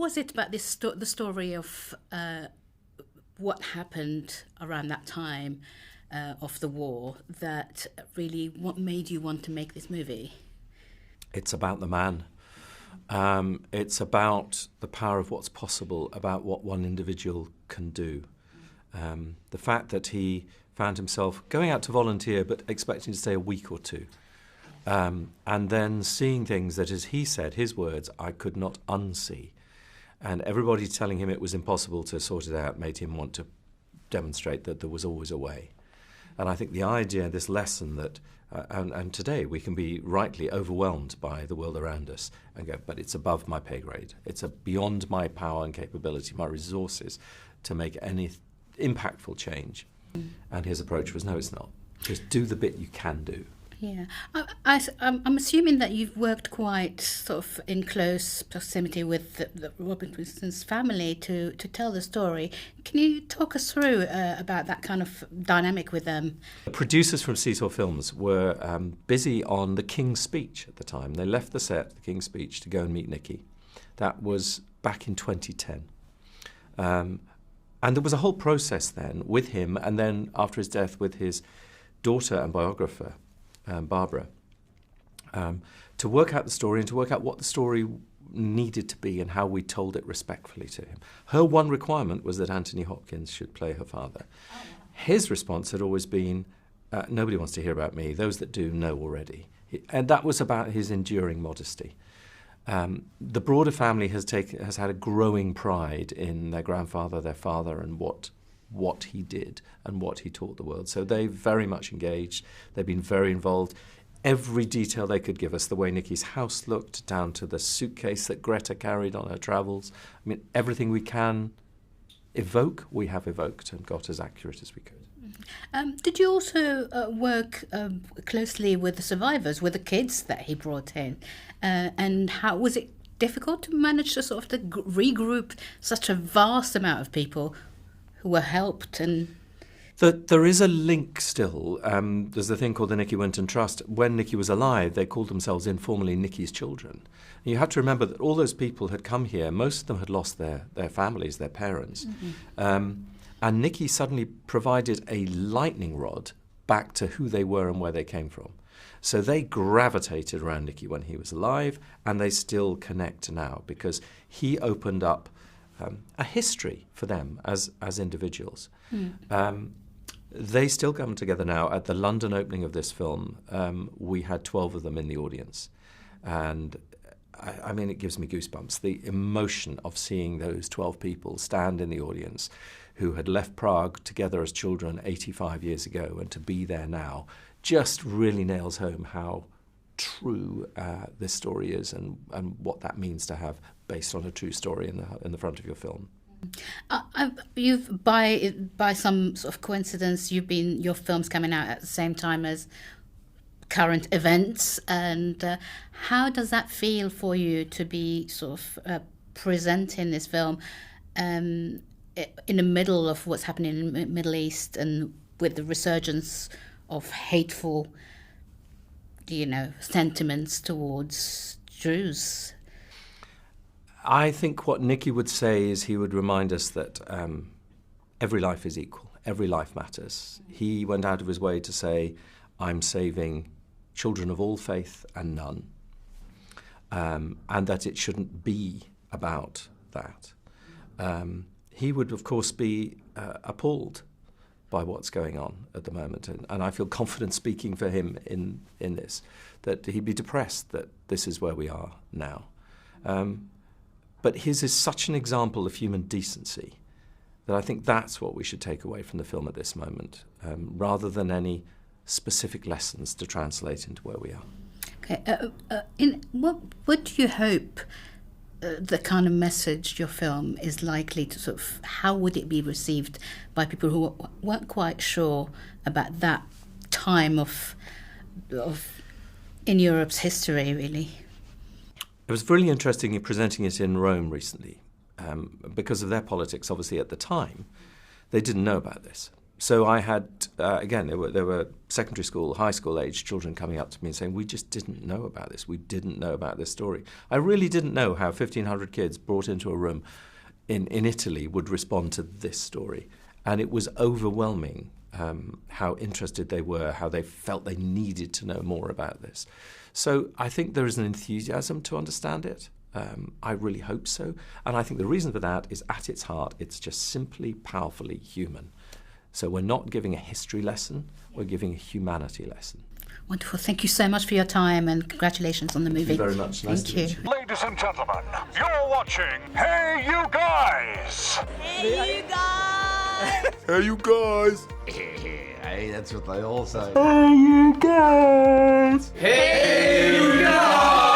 was it about this the story of what happened around that time of the war that really what made you want to make this movie? It's about the man. It's about the power of what's possible, about what one individual can do. The fact that he found himself going out to volunteer but expecting to stay a week or two. And then seeing things that, as he said, his words, I could not unsee. And everybody telling him it was impossible to sort it out made him want to demonstrate that there was always a way. And I think the idea, this lesson that, and today we can be rightly overwhelmed by the world around us and go, but it's above my pay grade. It's beyond my power and capability, my resources to make any impactful change. And his approach was, no, it's not. Just do the bit you can do. Yeah. I'm assuming that you've worked quite sort of in close proximity with the Robert Winston's family to tell the story. Can you talk us through about that kind of dynamic with them? The producers from Seesaw Films were busy on The King's Speech at the time. They left the set, The King's Speech, to go and meet Nicky. That was back in 2010. And there was a whole process then with him, and then after his death with his daughter and biographer, Barbara, to work out the story and to work out what the story needed to be and how we told it respectfully to him. Her one requirement was that Anthony Hopkins should play her father. His response had always been, nobody wants to hear about me. Those that do know already. And that was about his enduring modesty. The broader family has had a growing pride in their grandfather, their father, and what he did and what he taught the world. So they've very much engaged. They've been very involved. Every detail they could give us, the way Nicky's house looked, down to the suitcase that Greta carried on her travels. I mean, everything we can evoke, we have evoked and got as accurate as we could. Did you also work closely with the survivors, with the kids that he brought in? And how was it difficult to manage to sort of to regroup such a vast amount of people who were helped? And there is a link still. There's a thing called the Nicky Winton Trust. When Nicky was alive, they called themselves informally Nicky's Children. And you have to remember that all those people had come here. Most of them had lost their families, their parents. Mm-hmm. And Nicky suddenly provided a lightning rod back to who they were and where they came from. So they gravitated around Nicky when he was alive, and they still connect now because he opened up a history for them as individuals. They still come together now. At the London opening of this film, we had 12 of them in the audience. And I mean, it gives me goosebumps. The emotion of seeing those 12 people stand in the audience who had left Prague together as children 85 years ago and to be there now just really nails home how true this story is and what that means to have based on a true story in the front of your film. You've by some sort of coincidence, your film's coming out at the same time as current events, and how does that feel for you to be sort of presenting this film in the middle of what's happening in the Middle East and with the resurgence of hateful, sentiments towards Jews? I think what Nicky would say is he would remind us that every life is equal, every life matters. He went out of his way to say, I'm saving children of all faith and none, and that it shouldn't be about that. He would, of course, be appalled by what's going on at the moment, and I feel confident speaking for him in this, that he'd be depressed that this is where we are now. But his is such an example of human decency that I think that's what we should take away from the film at this moment, rather than any specific lessons to translate into where we are. Okay, what do you hope the kind of message your film is likely to sort of, how would it be received by people who weren't quite sure about that time of in Europe's history, really? It was really interesting in presenting it in Rome recently, because of their politics, obviously, at the time. They didn't know about this. So I had, again, there were secondary school, high school age children coming up to me and saying, we just didn't know about this. We didn't know about this story. I really didn't know how 1,500 kids brought into a room in Italy would respond to this story. And it was overwhelming how interested they were, how they felt they needed to know more about this. So I think there is an enthusiasm to understand it. I really hope so. And I think the reason for that is at its heart, it's just simply powerfully human. So we're not giving a history lesson, we're giving a humanity lesson. Wonderful. Thank you so much for your time and congratulations on the movie. Thank you very much. Nice to meet you. Ladies and gentlemen, you're watching Hey You Guys! Hey, you guys! Hey You Guys! Hey, that's what they all say. Hey You Guys! Hey, you guys!